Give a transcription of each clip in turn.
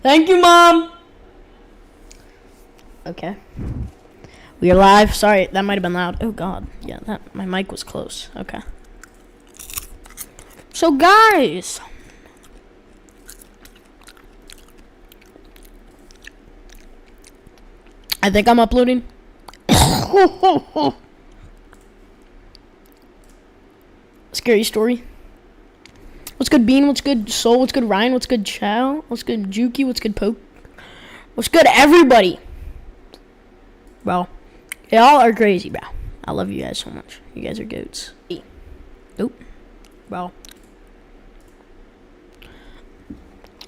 Thank you, Mom. Okay. We are live. Sorry, that might have been loud. Oh, God. Yeah, my mic was close. Okay. So, guys. I think I'm uploading. Scary story. What's good, Bean? What's good, Soul? What's good, Ryan? What's good, Chow? What's good, Juki? What's good, Poke? What's good, everybody? Bro, y'all are crazy, bro. I love you guys so much. You guys are goats. Nope. Bro.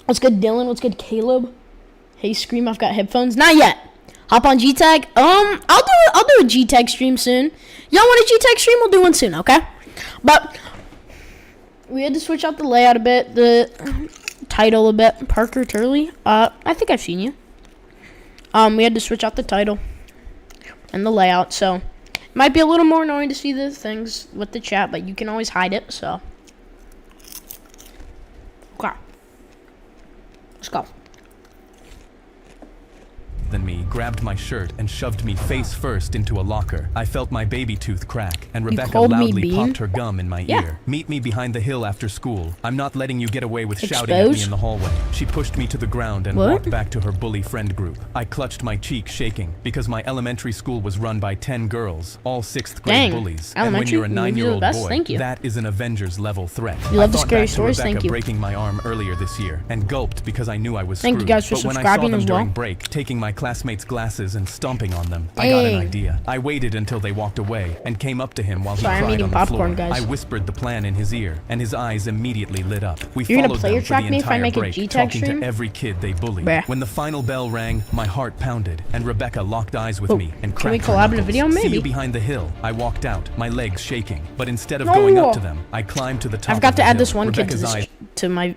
What's good, Dylan? What's good, Caleb? Hey, Scream, I've got headphones. Not yet. Hop on G-Tag. I'll do a G-Tag stream soon. Y'all want a G-Tag stream? We'll do one soon, okay? But we had to switch out the layout a bit, the title a bit. Parker Turley. I think I've seen you. We had to switch out the title and the layout, so it might be a little more annoying to see the things with the chat, but you can always hide it, so. Okay. Let's go. Than me grabbed my shirt and shoved me face first into a locker. I felt my baby tooth crack, and Rebecca loudly popped her gum in my ear. Meet me behind the hill after school. I'm not letting you get away with shouting at me in the hallway. She pushed me to the ground and walked back to her bully friend group. I clutched my cheek shaking because my elementary school was run by 10 girls, all 6th grade bullies. And when you're a 9-year-old boy, that is an Avengers level threat. You love the scary stories, thank you. Breaking my arm earlier this year and gulped because I knew I was screwed. Thank you guys for subscribing as well. During break, taking my classmates' glasses and stomping on them, I got an idea. I waited until they walked away and came up to him while he cried on the floor. Guys. I whispered the plan in his ear, and his eyes immediately lit up. We You're followed gonna them for the entire break, talking stream? to every kid they bullied. When the final bell rang, my heart pounded, and Rebecca locked eyes with me and cracked. Can we collab in a video? Maybe. See you behind the hill. I walked out, my legs shaking, but instead of going up to them, I climbed to the top. I've got of to the add hill. this one Rebecca's kid to my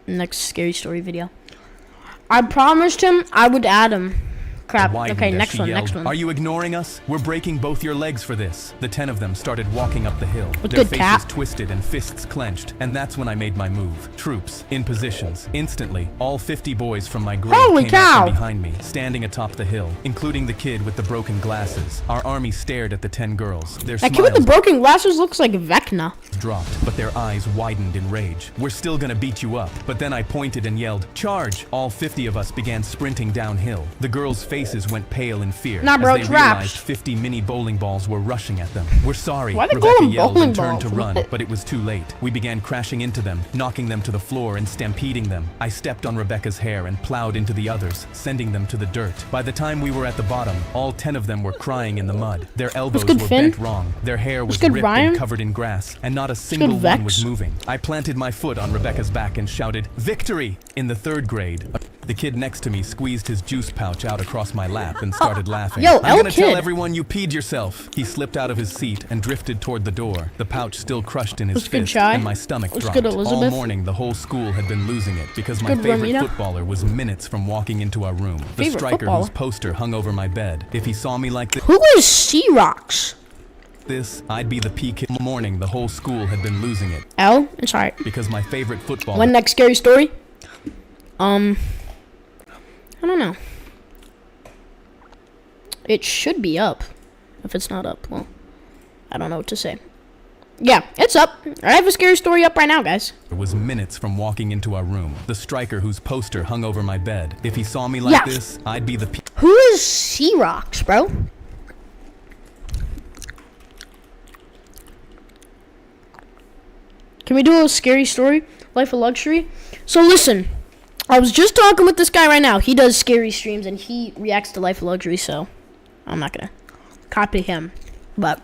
next scary story video. I promised him I would add him. Crap. Okay, next one. Are you ignoring us? We're breaking both your legs for this. The 10 of them started walking up the hill. Their faces twisted and fists clenched, and that's when I made my move. Troops, in positions. Instantly, all 50 boys from my grade came out from behind me, standing atop the hill, including the kid with the broken glasses. Our army stared at the 10 girls. That kid with the broken glasses looks like Vecna. Dropped, but their eyes widened in rage. We're still gonna beat you up. But then I pointed and yelled, "Charge!" All 50 of us began sprinting downhill. The girls' faces went pale in fear as they realized 50 mini bowling balls were rushing at them. "We're sorry," Rebecca yelled and turned to run, but it was too late. We began crashing into them, knocking them to the floor and stampeding them. I stepped on Rebecca's hair and plowed into the others, sending them to the dirt. By the time we were at the bottom, all 10 of them were crying in the mud. Their elbows were bent wrong, their hair was ripped and covered in grass, and not a single one was moving. I planted my foot on Rebecca's back and shouted, "Victory!" In the 3rd grade, the kid next to me squeezed his juice pouch out across my lap and started laughing. Yo, "I'm gonna tell everyone you peed yourself." He slipped out of his seat and drifted toward the door, the pouch still crushed in his fist, and my stomach dropped. All morning, the whole school had been losing it because my favorite footballer was minutes from walking into our room. The striker whose poster hung over my bed. If he saw me like this... Who is C-Rocks? I'd be the PK. Morning, the whole school had been losing it. I'm sorry. Because my favorite footballer... One next scary story? I don't know. It should be up. If it's not up, well, I don't know what to say. Yeah, it's up. I have a scary story up right now, guys. It was minutes from walking into our room. The striker whose poster hung over my bed. If he saw me like this, I'd be the Who is C-Rocks, bro? Can we do a scary story? Life of luxury? So listen, I was just talking with this guy right now. He does scary streams and he reacts to Life of Luxury, so I'm not gonna copy him, but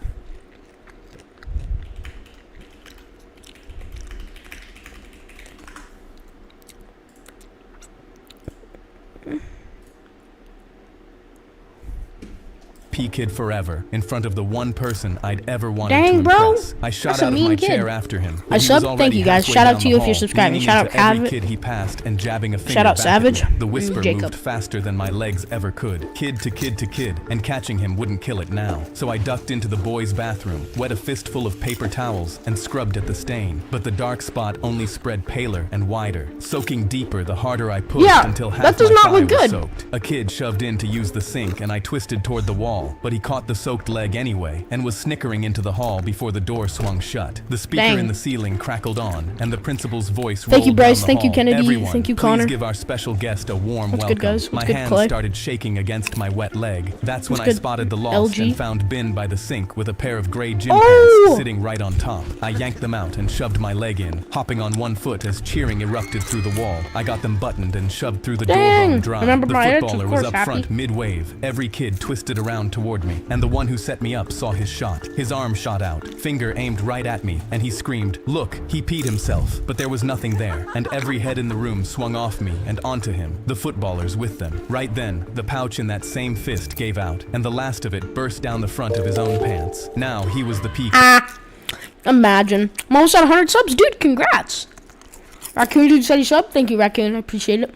P-Kid forever in front of the one person I'd ever wanted to Dang, bro. impress. I shot That's a out of mean my kid. chair after him. I sub. Thank you guys. Shout out to you if you're subscribing. Shout out every Cav. kid he passed and jabbing a finger Shout out back Savage. at me. The whisper Jacob. moved faster than my legs ever could. Kid to kid to kid, and catching him wouldn't kill it now. So I ducked into the boys' bathroom, wet a fistful of paper towels, and scrubbed at the stain. But the dark spot only spread paler and wider, soaking deeper the harder I pushed until half that does my not thigh look was good. soaked. A kid shoved in to use the sink, and I twisted toward the wall, but he caught the soaked leg anyway, and was snickering into the hall before the door swung shut. The speaker in the ceiling crackled on, and the principal's voice rolled Thank you, Bryce. down the Thank you, hall. Kennedy. Everyone, Thank you, Connor. Please give our special guest a warm welcome. Good, guys. What's my good, hands Clay? started shaking against my wet leg. That's when What's I good, spotted the lost LG? and found bin by the sink with a pair of gray gym Oh! pants sitting right on top. I yanked them out and shoved my leg in, hopping on one foot as cheering erupted through the wall. I got them buttoned and shoved through the door bone dry. Remember The my ex, footballer of was course, up happy. front mid-wave. Every kid twisted around toward me, and the one who set me up saw his shot. His arm shot out, finger aimed right at me, and he screamed, "Look, he peed himself." But there was nothing there, and every head in the room swung off me and onto him, the footballers with them. Right then, the pouch in that same fist gave out, and the last of it burst down the front of his own pants. Now he was the peak. Imagine. I'm almost at 100 subs. Dude, congrats. Raccoon dude said he sub. Thank you, Raccoon. I appreciate it.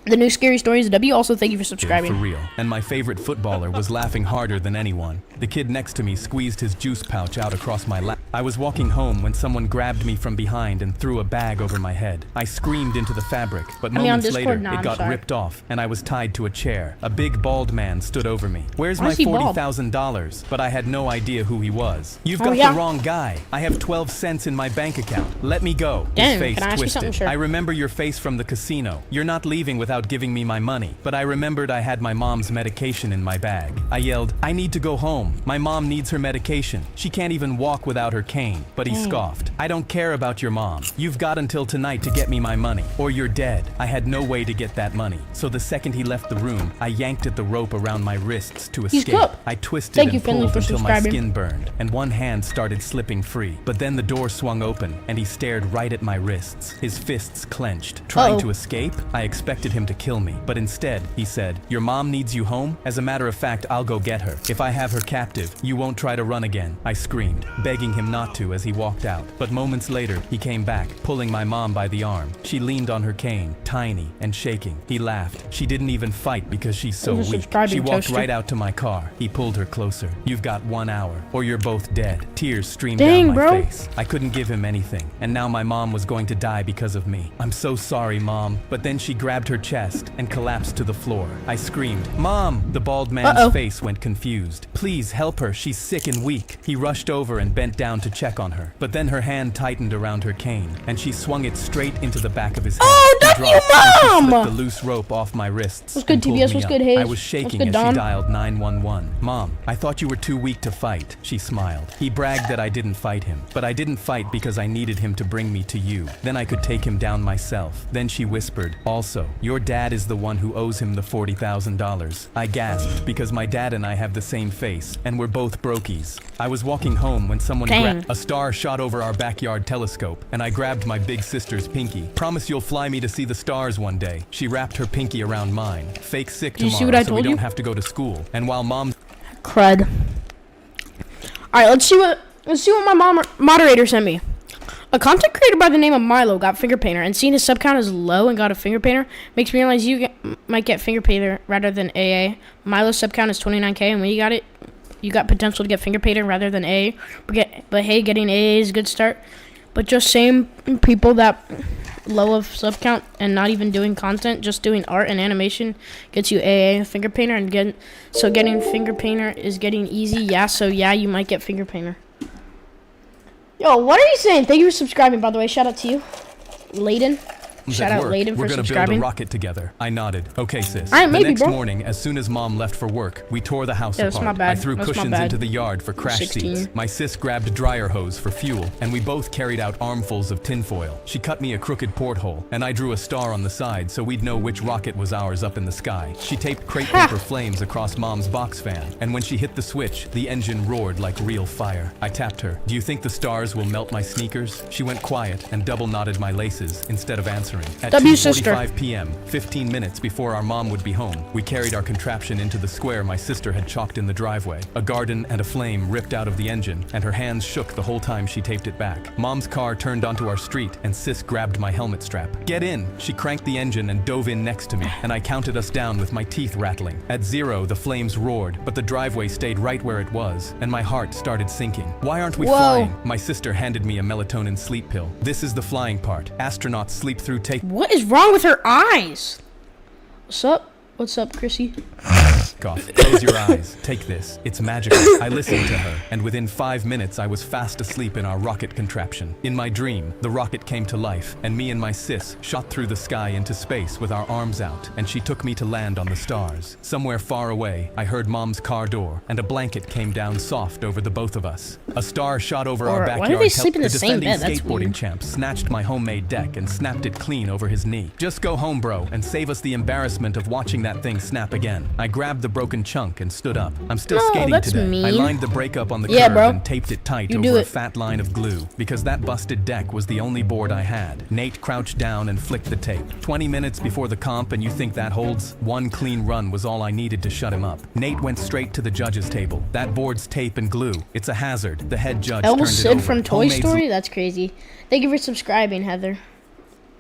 The new Scary Stories W. Also, thank you for subscribing. For real. And my favorite footballer was laughing harder than anyone. The kid next to me squeezed his juice pouch out across my lap. I was walking home when someone grabbed me from behind and threw a bag over my head. I screamed into the fabric, but moments later, it got ripped off, and I was tied to a chair. A big bald man stood over me. "Where's my $40,000? But I had no idea who he was. "You've got the wrong guy. I have 12 cents in my bank account. Let me go." His face twisted. "I remember your face from the casino. You're not leaving without giving me my money." But I remembered I had my mom's medication in my bag. I yelled, "I need to go home. My mom needs her medication. She can't even walk without her cane." But he scoffed. "I don't care about your mom. You've got until tonight to get me my money, or you're dead." I had no way to get that money. So the second he left the room, I yanked at the rope around my wrists to escape. I twisted and pulled until my skin burned, and one hand started slipping free. But then the door swung open, and he stared right at my wrists, his fists clenched. Trying to escape? I expected him to kill me, but instead, he said, "Your mom needs you home? As a matter of fact, I'll go get her. If I have her captive, you won't try to run again." I screamed, begging him not to as he walked out. But moments later, he came back, pulling my mom by the arm. She leaned on her cane, tiny and shaking. He laughed. She didn't even fight because she's so weak. She walked right out to my car. He pulled her closer. "You've got 1 hour, or you're both dead." Tears streamed down my face. I couldn't give him anything, and now my mom was going to die because of me. "I'm so sorry, Mom." But then she grabbed her chest and collapsed to the floor. I screamed, "Mom!" The bald man's face went confused. "Please help her, she's sick and weak." He rushed over and bent down to check on her. But then her hand tightened around her cane, and she swung it straight into the back of his head. Oh, that's you, Mom! She slipped the loose rope off my wrists. What's good, TBS? What's good, Hayes? I was shaking as she dialed 911. "Mom, I thought you were too weak to fight." She smiled. He bragged that I didn't fight him, but I didn't fight because I needed him to bring me to you. Then I could take him down myself. Then she whispered, "Also, your dad is the one who owes him the $40,000. I gasped because my dad and I have the same face, and we're both brokies. I was walking home when someone grabbed a star shot over our backyard telescope, and I grabbed my big sister's pinky. "Promise you'll fly me to see the stars one day." She wrapped her pinky around mine. "Fake sick tomorrow so we don't have to go to school." And while Mom... Crud. Alright, let's see what my moderator sent me. A content creator by the name of Milo got finger painter, and seeing his sub count is low and got a finger painter makes me realize might get finger painter rather than AA. Milo's sub count is 29k, and when you got it, you got potential to get finger painter rather than AA. But hey, getting AA is a good start. But just same people that low of sub count and not even doing content, just doing art and animation gets you AA finger painter, and getting finger painter is getting easy. So you might get finger painter. Yo, what are you saying? Thank you for subscribing, by the way. Shout out to you, Layden. Shout out Layden for subscribing. We're gonna build a rocket together. I nodded. Okay, sis. The next morning, as soon as Mom left for work, we tore the house apart. My bad. I threw cushions into the yard for crash seats. My sis grabbed dryer hose for fuel, and we both carried out armfuls of tinfoil. She cut me a crooked porthole, and I drew a star on the side so we'd know which rocket was ours up in the sky. She taped crepe paper flames across Mom's box fan, and when she hit the switch, the engine roared like real fire. I tapped her. "Do you think the stars will melt my sneakers?" She went quiet and double knotted my laces instead of answering. answering. At W sister. 2:45 p.m., 15 minutes before our mom would be home, we carried our contraption into the square my sister had chalked in the driveway. A garden and a flame ripped out of the engine, and her hands shook the whole time she taped it back. Mom's car turned onto our street, and Sis grabbed my helmet strap. "Get in!" She cranked the engine and dove in next to me, and I counted us down with my teeth rattling. At 0, the flames roared, but the driveway stayed right where it was, and my heart started sinking. Why aren't we flying? My sister handed me a melatonin sleep pill. This is the flying part. Astronauts sleep through tape. What is wrong with her eyes? What's up? What's up, Chrissy? Close your eyes. Take this. It's magical. I listened to her, and within 5 minutes I was fast asleep in our rocket contraption. In my dream, the rocket came to life, and me and my sis shot through the sky into space with our arms out, and she took me to land on the stars. Somewhere far away, I heard Mom's car door, and a blanket came down soft over the both of us. A star shot over our backyard. Why do they sleep in the same bed? That's defending skateboarding weird. champ snatched my homemade deck and snapped it clean over his knee. Just go home, bro, and save us the embarrassment of watching that thing snap again. I grabbed the broken chunk and stood up. I'm still skating that's today. mean. I lined the breakup on the curb bro. and taped it tight You over do a it. fat line of glue, because that busted deck was the only board I had. Nate crouched down and flicked the tape. 20 minutes before the comp, and you think that holds? One clean run was all I needed to shut him up. Nate went straight to the judge's table. That board's tape and glue. It's a hazard. The head judge turned it Sid over. from Toy Homemade Story? That's crazy. Thank you for subscribing, Heather.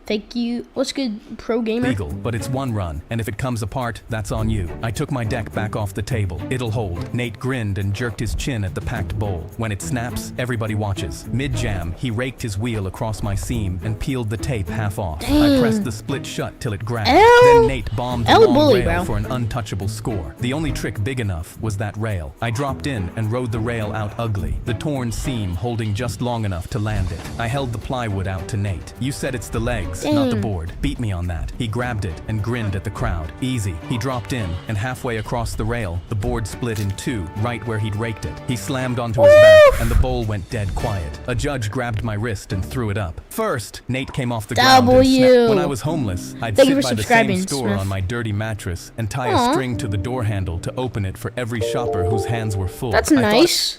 Thank you. What's good, pro gamer? Legal, but it's one run, and if it comes apart, that's on you. I took my deck back off the table. It'll hold. Nate grinned and jerked his chin at the packed bowl. When it snaps, everybody watches. Mid-jam, he raked his wheel across my seam and peeled the tape half off. Dang. I pressed the split shut till it grabbed. L- Then Nate bombed the L long bully, rail bro. for an untouchable score. The only trick big enough was that rail. I dropped in and rode the rail out ugly, the torn seam holding just long enough to land it. I held the plywood out to Nate. You said it's the legs, not the board. Beat me on that. He grabbed it and grinned at the crowd. Easy. He dropped in, and halfway across the rail, the board split in two, right where he'd raked it. He slammed onto his back, and the bowl went dead quiet. A judge grabbed my wrist and threw it up. First, Nate came off the ground and snapped. When I was homeless, I'd Thank you sit for by the subscribing, same store Smith. on my dirty mattress and tie a string to the door handle to open it for every shopper whose hands were full. That's I thought nice.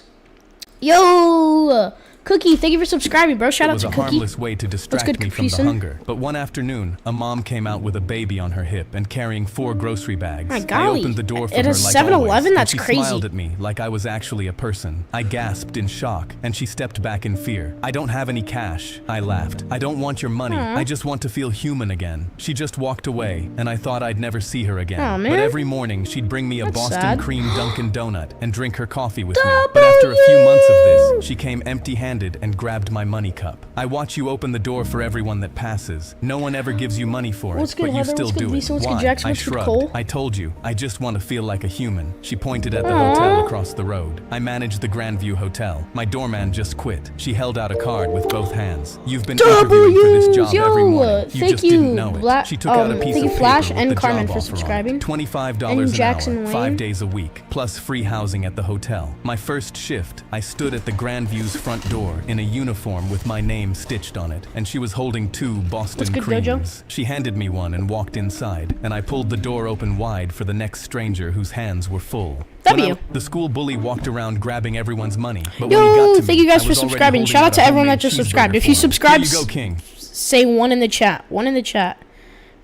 Yo, Cookie, thank you for subscribing, bro. Shout it out was to a Cookie. harmless way to distract good, me Capri from the Sun? hunger. But one afternoon, a mom came out with a baby on her hip and carrying 4 grocery bags. My I golly. opened the door for At her a like 7-Eleven? always, and That's she crazy. smiled at me like I was actually a person. I gasped in shock, and she stepped back in fear. "I don't have any cash," I laughed. "I don't want your money. I just want to feel human again." She just walked away, and I thought I'd never see her again. Aw, man. But every morning, she'd bring me a That's Boston sad. cream Dunkin' Donut and drink her coffee with me. But after a few months of this, she came empty-handed and grabbed my money cup. "I watch you open the door for everyone that passes. No one ever gives you money for What's it, good, but you Heather? still What's good, do Lisa? it. What's good, Why?" Jackson? I What's good, shrugged. Cole? "I told you, I just want to feel like a human." She pointed at the hotel across the road. I managed the Grandview Hotel. My doorman just quit. She held out a card with both hands. "You've been interviewing for this job every morning. You Thank just didn't know it." She took out a piece thank of you, Flash paper and with the Carmen, job for offer on it. subscribing. $25 And an Jackson hour, Wayne. 5 days a week, plus free housing at the hotel. My first shift, I stood at the Grandview's front door in a uniform with my name stitched on it, and she was holding 2 Boston good, creams. Gojo? She handed me one and walked inside, and I pulled the door open wide for the next stranger whose hands were full. W. The school bully walked around grabbing everyone's money, but when he got Yo, to thank me, you guys I for was already subscribing. holding Shout out out to a everyone that homemade just subscribed. If cheeseburger you for him. subscribe, Here you go, King. say 1 in the chat. 1 in the chat.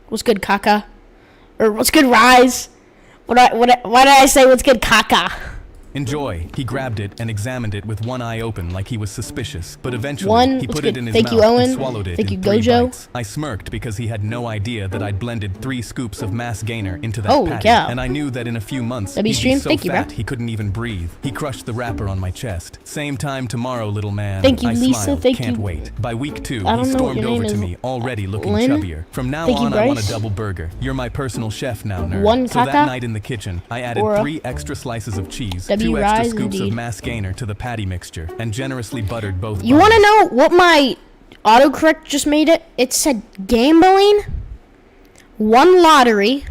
What's good, Kaka? Or what's good, Rise? Why did I say what's good, Kaka? Enjoy. He grabbed it and examined it with one eye open like he was suspicious, but eventually One, he what's put good? it in his Thank mouth you, Owen. and swallowed it Thank in you, 3 Gojo. bites. I smirked because he had no idea that I'd blended 3 scoops of mass gainer into that Holy patty, cow. and I knew that in a few months W he'd be stream? so Thank you, bro. fat he couldn't even breathe. He crushed the wrapper on my chest. "Same time tomorrow, little man." Thank you, I Lisa. smiled. Thank Can't you. wait. By week 2, I he don't know what stormed your over name to is. me, already looking Lynn? chubbier. "From now Thank you, on, I want a Bryce. double burger. You're my personal chef now, nerd." One So that Kaka? night in the kitchen, I added Or a 3 extra slices of cheese, W 2 extra Rise scoops of indeed. mass gainer to the patty mixture, and generously buttered both You want to buns. know what my autocorrect just made it? It said gambling, 1 lottery,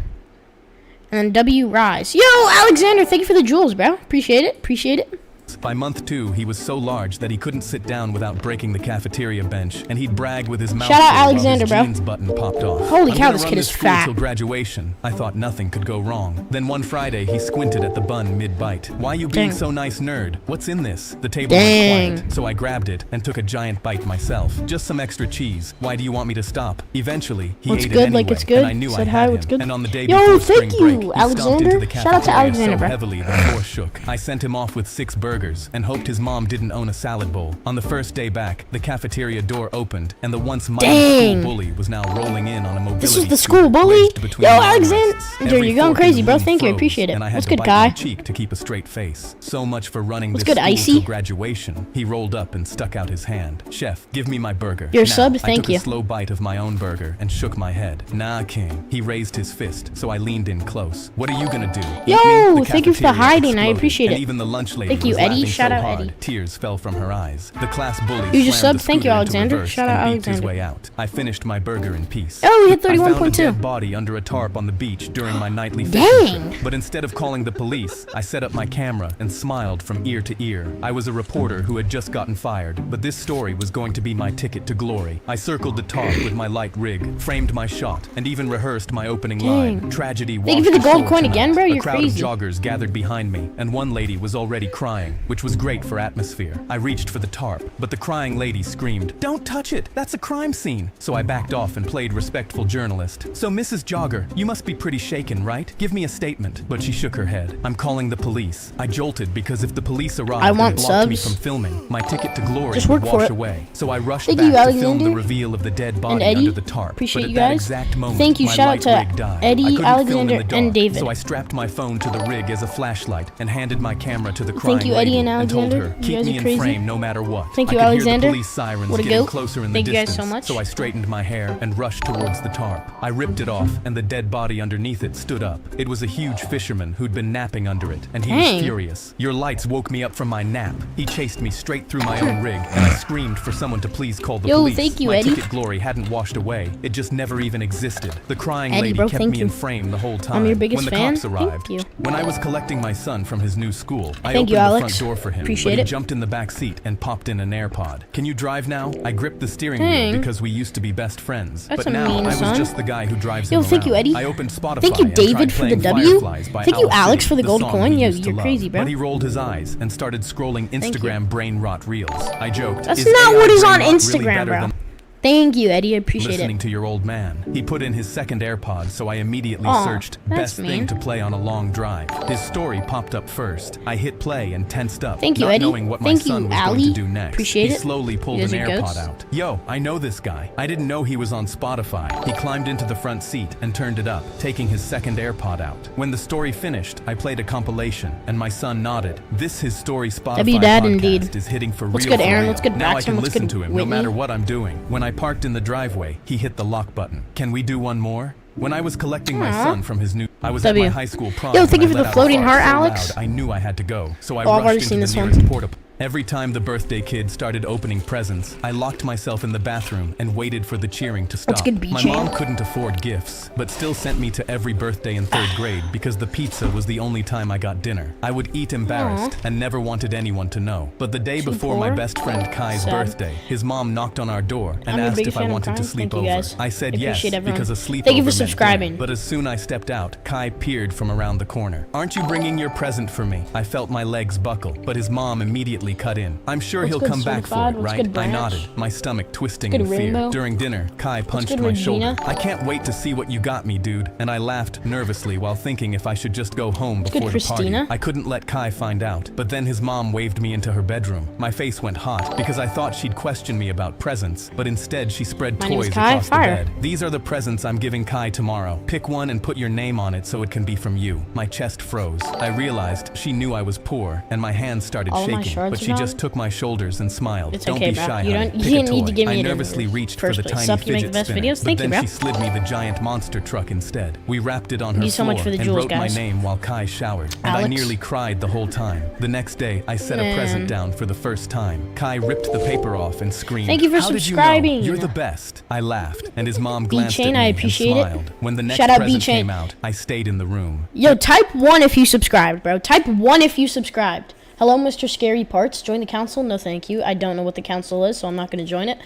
and then W Rise. Yo, Alexander, thank you for the jewels, bro. Appreciate it. Appreciate it. By month 2, he was so large that he couldn't sit down without breaking the cafeteria bench, and he'd brag with his mouth Shout out full Alexander, while his bro. jeans button popped off. Holy I'm cow, gonna this run kid this is school fat. till graduation. I thought nothing could go wrong. Then one Friday, he squinted at the bun mid-bite. Why you being Dang. so nice, nerd? What's in this? The table Dang. went quiet, so I grabbed it and took a giant bite myself. Just some extra cheese. Why do you want me to stop? Eventually, he What's ate good? it anyway, Like it's good. and I knew Said I hi. had What's him. good? And on the day Yo, before thank spring break, you, he stomped into Alexander. the Shout out to cafeteria Alexander, so bro. heavily the floor shook. I sent him off with 6 burgers and hoped his mom didn't own a salad bowl. On the first day back, the cafeteria door opened, and the once mighty Dang. school bully was now rolling in on a mobility This was the scooter school bully? wedged between Yo, my Alexander, armrests. dude, Every you're going fork in crazy, the bro. room Thank you, I froze, appreciate it. and I had What's to good, bite Kai? my cheek to keep a straight face. So much for running What's this good, school Icy? till graduation. He rolled up and stuck out his hand. Chef, give me my burger. Your Now, sub? I Thank took you. a slow bite of my own burger and shook my head. Nah, king. He raised his fist, so I leaned in close. What are you gonna do? Eat Yo, me? The thank you for the cafeteria hiding. I exploded, appreciate and it. even the lunch lady Thank you, was Eddie. laughing Shout so out hard, Eddie. tears fell from her eyes. The class bully You just slammed subbed? the Thank you, scooter into Alexander. reverse Shout out and beeped his Alexander. way out. I finished my burger in peace. Oh, we hit I found a 31.2. dead body under a tarp on the beach during my nightly Dang. fishing trip. But instead of calling the police, I set up my camera and smiled from ear to ear. I was a reporter who had just gotten fired, but this story was going to be my ticket to glory. I circled the tarp with my light rig, framed my shot, and even rehearsed my opening line. Tragedy Thank you washed for the gold ashore coin tonight. again, bro. A You're crowd crazy. of joggers gathered behind me, and one lady was already crying, which was great for atmosphere. I reached for the tarp, but the crying lady screamed, "Don't touch it! That's a crime scene!" So I backed off and played respectful journalist. "So Mrs. Jogger, you must be pretty shaken, right? Give me a statement." But she shook her head. "I'm calling the police." I jolted because if the police arrived I and want blocked me subs. from filming, my ticket to glory Just would work for wash it. away. So I rushed Thank back you, to film Alexander. the reveal of the dead body And Eddie. under the tarp. Appreciate but you at that guys. exact moment, Thank you. my Shout out light to rig died. Eddie, I couldn't film Alexander, in the dark, and David. So I strapped my phone to the rig as a flashlight and handed my camera to the crying Thank you, Eddie lady and told Alexander. her, You "Keep guys me are in crazy. frame no matter what." Thank you, I could Alexander. hear the police sirens What a getting goat. closer in the Thank you guys distance, so much. so I straightened my hair and rushed towards the tarp. I ripped it off, and the dead body underneath it stood up. It was a huge fisherman who'd been napping under it, and he Dang. was furious. "Your lights woke me up from my nap." He chased me straight through my own rig, and I screamed for someone to please call the Yo, police. thank you, my Eddie. ticket glory hadn't washed away. It just never even existed. The crying Eddie, lady bro, kept thank me you. in frame the whole time. I'm your biggest when the fan. cops arrived, Thank you. when I was collecting my son from his new school, I Thank opened you, the Alex. front door for him, Appreciate but he it. jumped in the back seat and popped in an AirPod. "Can you drive now?" I gripped the steering Dang. wheel because we used to be best friends. That's but a now mean I was son. just the guy who drives Yo, him thank you, around. Eddie. I opened Spotify Thank you, and David, tried for the playing W. Fireflies by Thank you, Owl Alex, City, for the gold song coin. we Yo, used to you're love. crazy, bro. But he rolled his eyes and started scrolling you. Instagram brain rot reels. I joked, That's "Is not AI what is brain on rot really Instagram, better bro. than Thank you, Eddie. I appreciate listening it. to your old man?" He put in his second AirPod, so I immediately Aw, searched that's best thing mean. to play on a long drive. His story popped up first. I hit play and tensed up, Thank you, not Eddie. knowing what Thank my son you, was going Ali. to do next. Appreciate he it. slowly pulled You an guys are AirPod goats. out. "Yo, I know this guy. I didn't know he was on Spotify." He climbed into the front seat and turned it up, taking his second AirPod out. When the story finished, I played a compilation, and my son nodded. "This his story Spotify W Dad, podcast indeed. is hitting for What's real. good, for Aaron? real. What's good, Now I Braxton? can What's listen good, to him Whitney? no matter what I'm doing." When I parked in the driveway, he hit the lock button. "Can we do one more?" When I was collecting my Aw. son from his new, I was W. at my high school prom. Yo, when thank I you for let the out a floating fart heart, so Alex. loud I knew I had to go, so I Oh, I've already rushed seen into this the one. nearest porta. Every time the birthday kid started opening presents, I locked myself in the bathroom and waited for the cheering to stop. What's good, My B-Chain? mom couldn't afford gifts, but still sent me to every birthday in 3rd grade because the pizza was the only time I got dinner. I would eat embarrassed and never wanted anyone to know. But the day Team before my four? best friend Kai's Sad. birthday, his mom knocked on our door and I'm your asked biggest if I fan of wanted to Kai. sleep Thank you, over. guys. I said I yes appreciate everyone. because a sleepover Thank you for meant subscribing. dinner. But as soon I stepped out, Kai peered from around the corner. "Aren't you bringing your present for me?" I felt my legs buckle, but his mom immediately cut in. "I'm sure What's he'll good, come back for Certified? it, What's right?" good, I Branch? nodded, my stomach twisting What's in good, fear. Rainbow? During dinner, Kai punched good, my Regina? shoulder. "I can't wait to see what you got me, dude." And I laughed nervously while thinking if I should just go home good, before the party. Christina? I couldn't let Kai find out, but then his mom waved me into her bedroom. My face went hot because I thought she'd question me about presents, but instead she spread My name is toys Kai. across Fire. the bed. "These are the presents I'm giving Kai tomorrow. Pick one and put your name on it so it can be from you." My chest froze. I realized she knew I was poor, and my hands started All of my shaking, shorts but are she gone? just took my shoulders and smiled. It's "Don't okay, be bro. shy, You honey. don't- you Pick a didn't need to toy." give me I it in nervously the reached for first the place. tiny Sup, you make fidget the best spinner, videos? but Thank you, then bro. she slid me the giant monster truck instead. We wrapped it on her Thank you so floor much for the and jewels, wrote my guys. name while Kai showered, and I Alex? nearly cried the whole time. The next day, I set a Man. present down for the first time. Kai ripped the paper off and screamed, Thank you for "How did you know? subscribing." You're the best." I laughed, and his mom glanced B-Chain, at me I appreciate and it. smiled. When the next Shout out present B-Chain. came out, I stayed in the room. Yo, type 1 if you subscribed, bro. Type 1 if you subscribed. Hello, Mr. Scary Parts. Join the council? No, thank you. I don't know what the council is, so I'm not going to join it.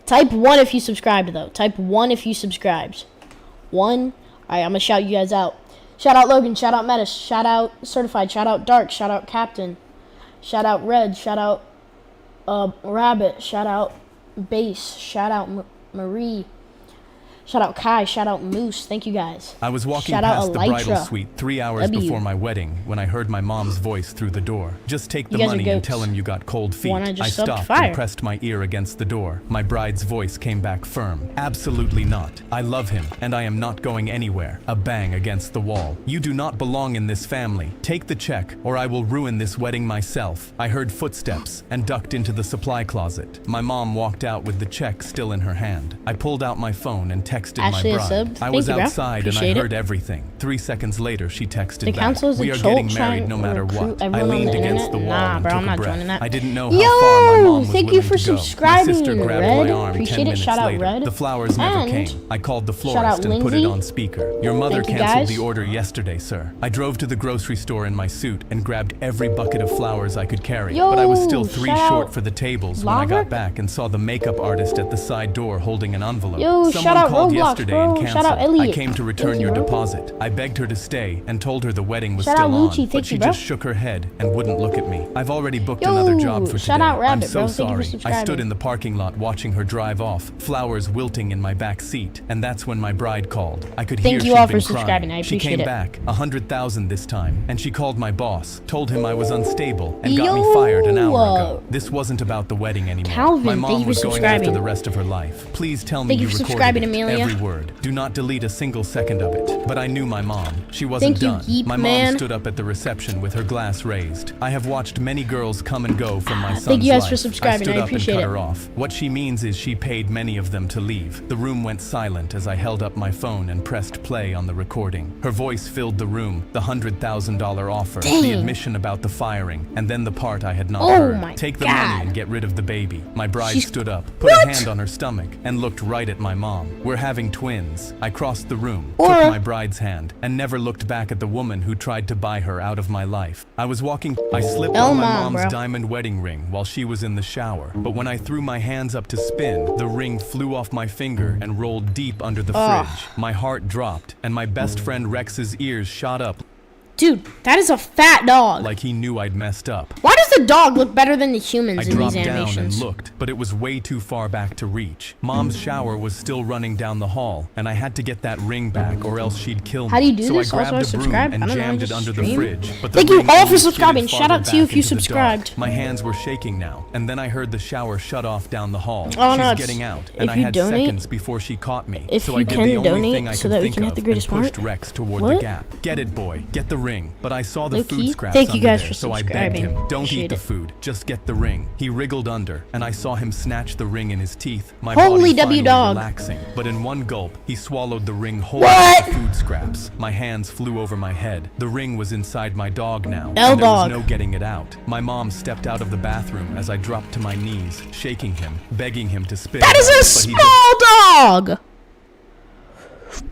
Type 1 if you subscribed, though. Type 1 if you subscribed. 1. All right, I'm going to shout you guys out. Shout out Logan. Shout out Metis. Shout out Certified. Shout out Dark. Shout out Captain. Shout out Red. Shout out Rabbit. Shout out Base. Shout out Marie. Shout out Kai. Shout out Moose. Thank you guys. I was walking past the bridal suite 3 hours before my wedding when I heard my mom's voice through the door. Just take the money and tell him you got cold feet. I stopped and pressed my ear against the door. My bride's voice came back firm. Absolutely not. I love him and I am not going anywhere. A bang against the wall. You do not belong in this family. Take the check or I will ruin this wedding myself. I heard footsteps and ducked into the supply closet. My mom walked out with the check still in her hand. I pulled out my phone and texted Ashley my bride. I was outside and I heard everything. 3 seconds later, she texted back. We are getting married no matter what. I leaned against the wall and took a breath. I didn't know how far my mom was thank you for willing to go. subscribing, My sister grabbed Red. my arm Appreciate 10 it. minutes Shout out later. Red. The flowers never came. I called the florist and put it on speaker. Your mother Thank you, canceled guys. the order yesterday, sir. I drove to the grocery store in my suit and grabbed every bucket of flowers I could carry. But I was still 3 short for the tables when I got back and saw the makeup artist at the side door holding an envelope. Someone called yesterday and canceled. I came to return your deposit. I begged her to stay and told her the wedding was still on, but she just shook her head and wouldn't look at me. I've already booked another job for today. I'm so sorry. I stood in the parking lot watching her drive off, flowers wilting in my back seat, and that's when my bride called. I could hear she'd been crying. She came back, 100,000 this time, and she called my boss, told him I was unstable, and got me fired an hour ago. This wasn't about the wedding anymore. My mom was going after the rest of her life. Please tell me you recorded it, every word. Do not delete a single second of it. But I knew my mom. She wasn't done. My mom stood up at the reception with her glass raised. I have watched many girls come and go from my son's Thank you guys life. for subscribing. I stood I up and appreciate cut it. her off. What she means is she paid many of them to leave. The room went silent as I held up my phone and pressed play on the recording. Her voice filled the room, the $100,000 offer, the admission about the firing, and then the part I had not heard. Take the money and get rid of the baby. My bride stood up, put a hand on her stomach, and looked right at my mom. We're having twins. I crossed the room, took my bride's hand, and never looked back at the woman who tried to buy her out of my life. I was walking, I slipped on my mom's diamond wedding ring while she was in the shower, but when I threw my hands up to spin, the ring flew off my finger and rolled deep under the fridge. My heart dropped, and my best friend Rex's ears shot up. Dude, that is a fat dog. Like he knew I'd messed up. Why does the dog look better than the humans in these animations? I dropped down and looked, but it was way too far back to reach. Mom's shower was still running down the hall, and I had to get that ring back or else she'd kill me. How do you do so this? I grabbed Also, a broom subscribe? and jammed it under the fridge. But the Thank you ring all for only subscribing. slid Shout out to you if you farther back into the dark. subscribed. My hands were shaking now, and then I heard the shower shut off down the hall. Oh, no, She's getting out, and I had seconds before she caught me. If so you I did can the only donate thing I so could that we think can hit of the and greatest pushed part. Rex toward What? the gap. Get it, boy. Get the ring. But I saw the Low-key. food scraps Thank you under guys there, for so I begged subscribing. him, don't Appreciate eat the it. food, just get the ring. He wriggled under, and I saw him snatch the ring in his teeth. My Holy body W finally dog. relaxing, but in one gulp, he swallowed the ring whole with the food scraps. My hands flew over my head. The ring was inside my dog now, and there was no getting it out. My mom stepped out of the bathroom as I dropped to my knees, shaking him, begging him to spit. That is a small dog!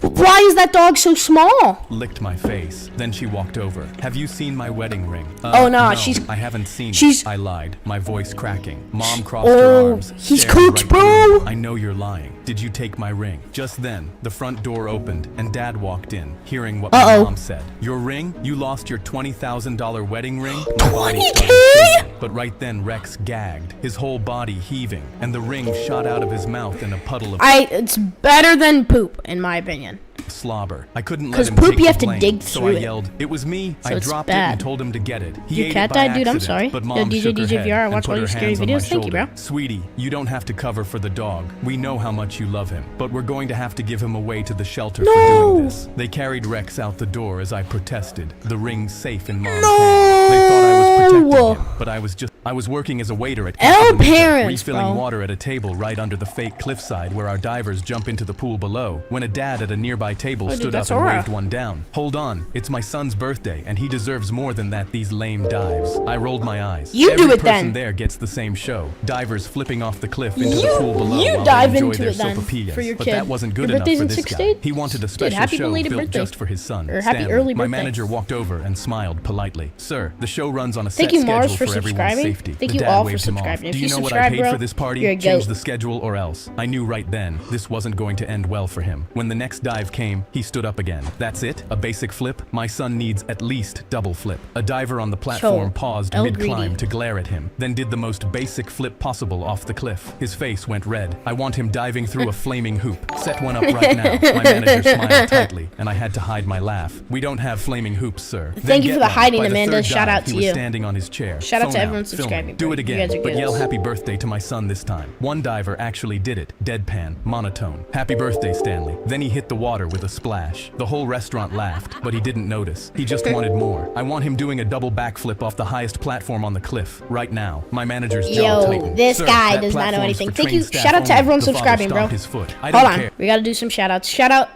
Why is that dog so small? Licked my face. Then she walked over. Have you seen my wedding ring? Oh no, I haven't seen it. I lied, my voice cracking. Mom crossed her arms. He's stared cooked, right bro. through me. I know you're lying. Did you take my ring? Just then, the front door opened and Dad walked in, hearing what my mom said. Your ring? You lost your $20,000 wedding ring? My body started shaking. But right then, Rex gagged, his whole body heaving, and the ring shot out of his mouth in a puddle of It's better than poop, in my opinion. slobber. I couldn't let him poop, take you the have to blame, dig so through I it. yelled, "It was me!" So I it's dropped it bad. and told him to get it. He Your ate cat it by died, dude. I'm accident, sorry. But Yo, Mom DJ, shook her DJ head VR, I and watch put all her your scary hands on my videos. Thank you, shoulder. bro. Sweetie, you don't have to cover for the dog. We know how much you love him, but we're going to have to give him away to the shelter for doing this. They carried Rex out the door as I protested. The ring safe in Mom's hand. They thought I was protecting him, but I was just I was working as a waiter at L parents, refilling bro. water at a table right under the fake cliffside where our divers jump into the pool below, when a dad at a nearby table stood up and waved one down. Hold on, it's my son's birthday and he deserves more than that, these lame dives. I rolled my eyes. You Every do it person then. there gets the same show. Divers flipping off the cliff into the pool below you while dive they enjoy into their it then sopapillas. for your But kid. that wasn't good Your enough birthday's for in this 6 guy. days? He wanted a Dude, special happy show belated built birthday. just for his son, Or happy Stanley. early My birthday. manager walked over and smiled politely. Sir, the show runs on a Thank set you, Mars, schedule for everyone's subscribing. safety. Thank The you dad all for waved him off. subscribing. If Do you you know what I subscribe, paid bro, for this party? you're a Change goat. the schedule or else. I knew right then this wasn't going to end well for him. When the next dive came, he stood up again. That's it? A basic flip? My son needs at least double flip. A diver on the platform paused mid-climb to glare at him, then did the most basic flip possible off the cliff. His face went red. I want him diving through a flaming hoop. Set one up right now. My manager smiled tightly, and I had to hide my laugh. We don't have flaming hoops, sir. Thank you for the hiding, By the Amanda. third Shout dive, out to he was you. standing on his chair. Shout out to Phone everyone filming. subscribing, Do bro. it You again, guys are but yell goats. happy birthday to my son this time. One diver actually did it. Deadpan, monotone. Happy birthday, Stanley. Then he hit the water with a splash. The whole restaurant laughed, but he didn't notice. He just wanted more. I want him doing a double backflip off the highest platform on the cliff right now. My manager's jaw tightened. This Sir, guy that does not know platform's anything. for Thank you. trained staff Shout out to only. everyone The father subscribing, bro. stomped his foot. I Hold don't on. care. We gotta do some shout outs. Shout out.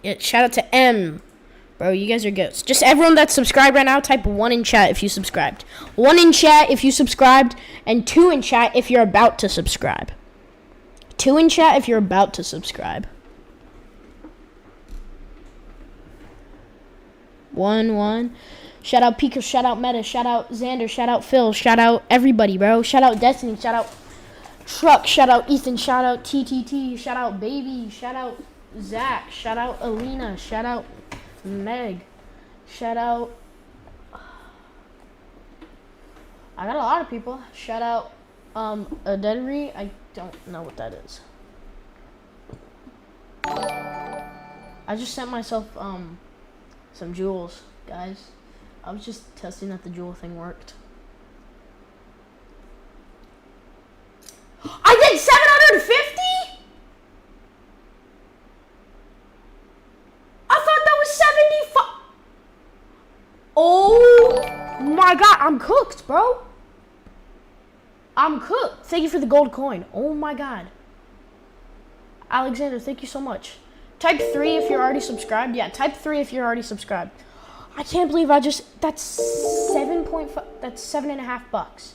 Yeah, shout out to M. Bro, you guys are goats. Just everyone that's subscribed right now, type 1 in chat if you subscribed. 1 in chat if you subscribed, and 2 in chat if you're about to subscribe. 2 in chat if you're about to subscribe. 1. Shout out Pika, shout out Meta, shout out Xander, shout out Phil, shout out everybody, bro. Shout out Destiny, shout out Truck, shout out Ethan, shout out TTT, shout out Baby, shout out Zach, shout out Alina, shout out Meg, shout out. I got a lot of people. Shout out Adedri. I don't know what that is. I just sent myself some jewels, guys. I was just testing that the jewel thing worked. I did 750? I thought that was 75. Oh my god, I'm cooked, bro. I'm cooked. Thank you for the gold coin. Oh my god. Alexander, thank you so much. Type 3 if you're already subscribed. Yeah, type 3 if you're already subscribed. I can't believe that's 7.5, that's $7.50.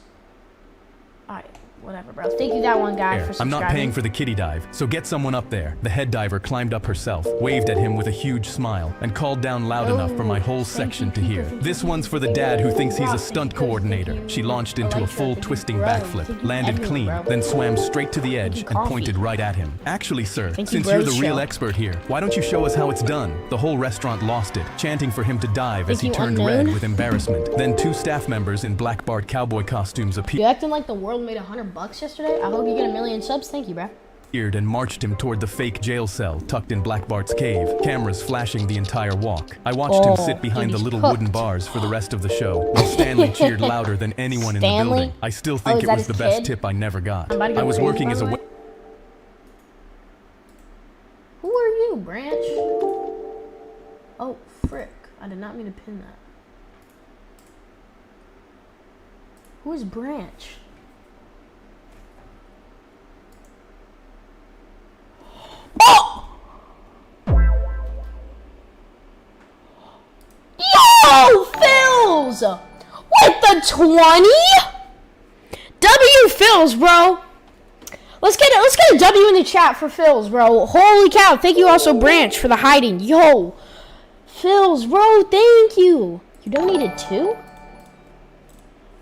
Alright, whatever, bro. Thank you, that one guy, for subscribing. I'm not paying for the kiddie dive, so get someone up there. The head diver climbed up herself, waved at him with a huge smile, and called down loud enough for my whole section to hear. This one's for the dad who thinks he's a stunt coordinator. She launched into a full twisting backflip, landed clean, then swam straight to the edge and pointed right at him. Actually, sir, since you're the real expert here, why don't you show us how it's done? The whole restaurant lost it, chanting for him to dive as he turned red with embarrassment. Then 2 staff members in Black Bart cowboy costumes appeared. You acting like the world made $100 yesterday? I hope you get 1 million subs. Thank you, bro. And marched him toward the fake jail cell tucked in Black Bart's cave, cameras flashing the entire walk. I watched him sit behind the little wooden bars for the rest of the show, while Stanley cheered louder than anyone in the building. I still think it was the best tip I never got. I was working as a Who are you, Branch? Oh, frick. I did not mean to pin that. Who is Branch? Oh! Yo, Phils! With the 20? W Phils, bro. Let's get a W in the chat for Phils, bro. Holy cow. Thank you also, Branch, for the hiding. Yo. Phils, bro, thank you. You donated 2?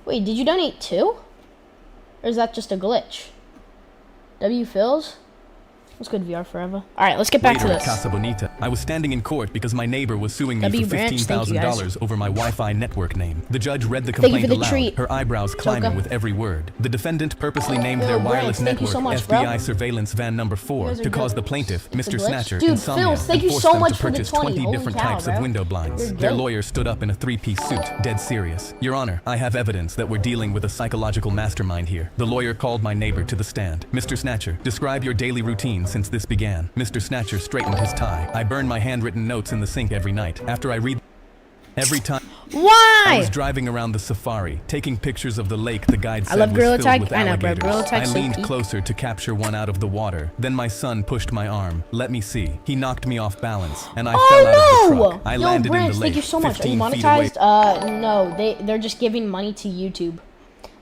Wait, did you donate 2? Or is that just a glitch? W Phils? Let's go to VR forever. All right, let's get back to this. Casa Bonita. I was standing in court because my neighbor was suing me for $15,000 over my Wi-Fi network name. The judge read the complaint aloud, her eyebrows climbing with every word. The defendant purposely named their wireless network FBI Surveillance Van Number 4 to cause the plaintiff, Mr. Snatcher, insomnia and force them to purchase 20 different types of window blinds. Their lawyer stood up in a 3-piece suit, dead serious. Your Honor, I have evidence that we're dealing with a psychological mastermind here. The lawyer called my neighbor to the stand. Mr. Snatcher, describe your daily routine since this began. Mr. Snatcher straightened his tie. I burn my handwritten notes in the sink every night. After I read Every time Why? I was driving around the safari, taking pictures of the lake the guide said love was Gorilla filled Tag. with I know, bro. alligators. Gorilla Tag's I so leaned peak. closer to capture one out of the water. Then my son pushed my arm. Let me see. He knocked me off balance, and I fell out of the truck. I landed Branch, in the lake, thank you so much. Are you 15 feet away. monetized? No, they're just giving money to YouTube.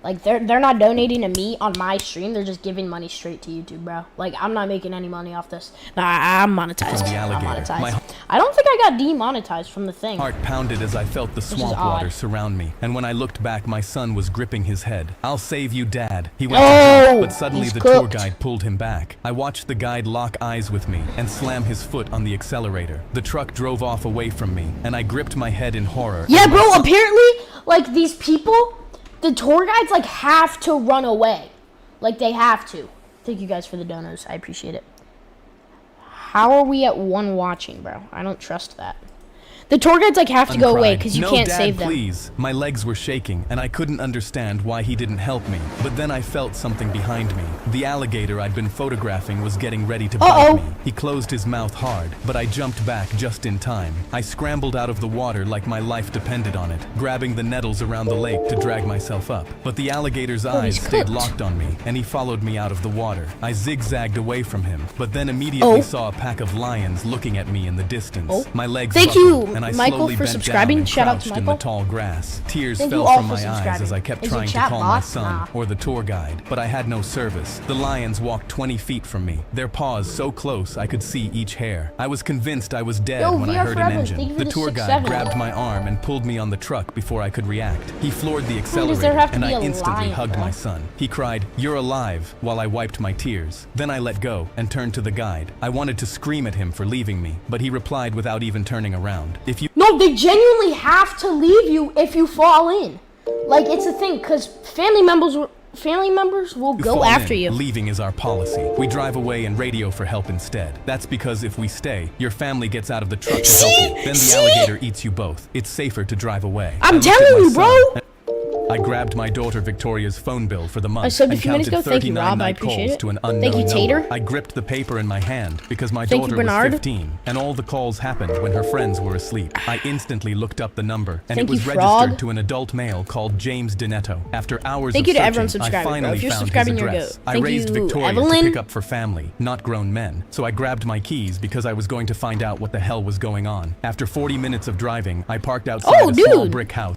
Like they're not donating to me on my stream. They're just giving money straight to YouTube, bro. Like I'm not making any money off this. Nah, I'm monetized. From the I'm alligator. monetized. I don't think I got demonetized from the thing. Heart pounded as I felt the swamp water surround me, and when I looked back, my son was gripping his head. I'll save you, Dad. He went to jump, but suddenly the tour guide pulled him back. I watched the guide lock eyes with me and slam his foot on the accelerator. The truck drove off away from me, and I gripped my head in horror. Yeah, bro. Apparently, like these people, the tour guides like have to run away. Like they have to. Thank you guys for the donos. I appreciate it. How are we at 1 watching, bro? I don't trust that. The tour guides like have to go away because you can't save them. Please. My legs were shaking, and I couldn't understand why he didn't help me. But then I felt something behind me. The alligator I'd been photographing was getting ready to bite me. He closed his mouth hard, but I jumped back just in time. I scrambled out of the water like my life depended on it, grabbing the nettles around the lake to drag myself up. But the alligator's eyes stayed locked on me, and he followed me out of the water. I zigzagged away from him, but then immediately saw a pack of lions looking at me in the distance. My legs buckled, and I Michael, slowly for bent subscribing. down and Shout out to crouched in Michael. the tall grass. Tears Thank fell you all from for my eyes subscribing. as I kept Is it trying to chat call my box? son Nah. or the tour guide, but I had no service. The lions walked 20 feet from me, their paws so close I could see each hair. I was convinced I was dead when I heard an engine. The tour guide grabbed my arm and pulled me on the truck before I could react. He floored the accelerator, and I instantly hugged my son. He cried, "You're alive," while I wiped my tears. Then I let go and turned to the guide. I wanted to scream at him for leaving me, but he replied without even turning around. No, they genuinely have to leave you if you fall in. Like it's a thing, cause family members will go after you. Leaving is our policy. We drive away and radio for help instead. That's because if we stay, your family gets out of the truck to help you. Then the alligator eats you both. It's safer to drive away. I'm telling you, bro. I grabbed my daughter Victoria's phone bill for the month I subbed a and few minutes counted ago. Thank you, 39 Rob. I night appreciate calls it. to an unknown Thank you, Tater. number. I gripped the paper in my hand because my Thank you, daughter was Bernard. 15, and all the calls happened when her friends were asleep. I instantly looked up the number, and Thank it was you, registered Frog. to an adult male called James Dinetto. After hours Thank of you to searching, everyone I subscribing, bro. finally If you're found subscribing, his you're address. good. I Thank raised you, Victoria Evelyn. to pick up for family, not grown men. So I grabbed my keys because I was going to find out what the hell was going on. After 40 minutes of driving, I parked outside a small brick house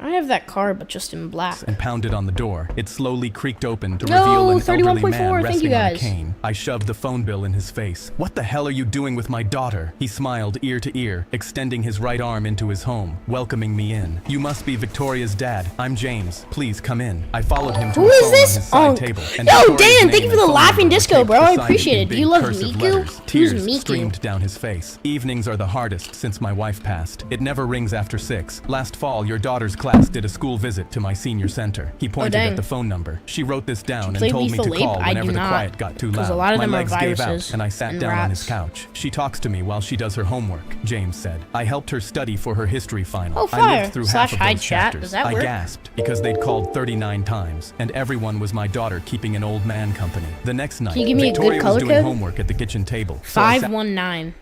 I have that car, but just in black. and pounded on the door. It slowly creaked open to reveal an elderly man 31.4, thank you resting on a guys. cane. I shoved the phone bill in his face. "What the hell are you doing with my daughter?" He smiled ear to ear, extending his right arm into his home, welcoming me in. "You must be Victoria's dad. I'm James. Please come in." I followed him to Who a is phone this? on his side table. And Yo, Victoria's Dan, name thank you for and the phone laughing number were disco, taped bro. I beside appreciate in it. Do big you love cursive Miku? letters. Who's Tears Miku? streamed down his face. Evenings are the hardest since my wife passed. It never rings after 6. Last fall, your daughter's class did a school visit to my senior center. He pointed at the phone number. She wrote this down and told me to call whenever the quiet got too loud. a lot of My them are legs gave viruses out, and I sat and down on his rats. couch. "She talks to me while she does her homework," James said. I helped her study for her history final. Oh, I fire. lived through Slash half of hide those chat. chapters. Does that I work? gasped because they'd called 39 times, and everyone was my daughter keeping an old man company. The next night, Can you give me a good Victoria was color doing code? homework at the kitchen table. So I sat 519.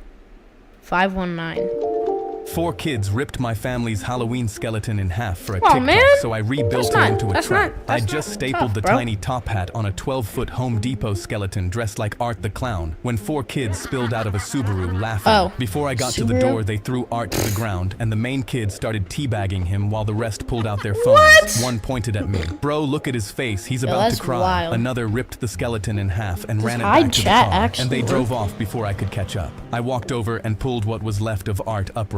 519. 4 kids ripped my family's Halloween skeleton in half for a Aw, TikTok, man. so I rebuilt That's it not- into a that's truck. not- I that's just not stapled tough, the bro. tiny top hat on a 12-foot Home Depot skeleton dressed like Art the Clown when 4 kids spilled out of a Subaru laughing. Oh. Before I got to the Subaru? door, they threw Art to the ground, and the main kid started teabagging him while the rest pulled out their phones. What? One pointed at me. "Bro, look at his face. He's about that's to cry." wild. Another ripped the skeleton in half and ran it hide back to the chat car, actually and they work? drove off before I could catch up. I walked over and pulled what was left of Art up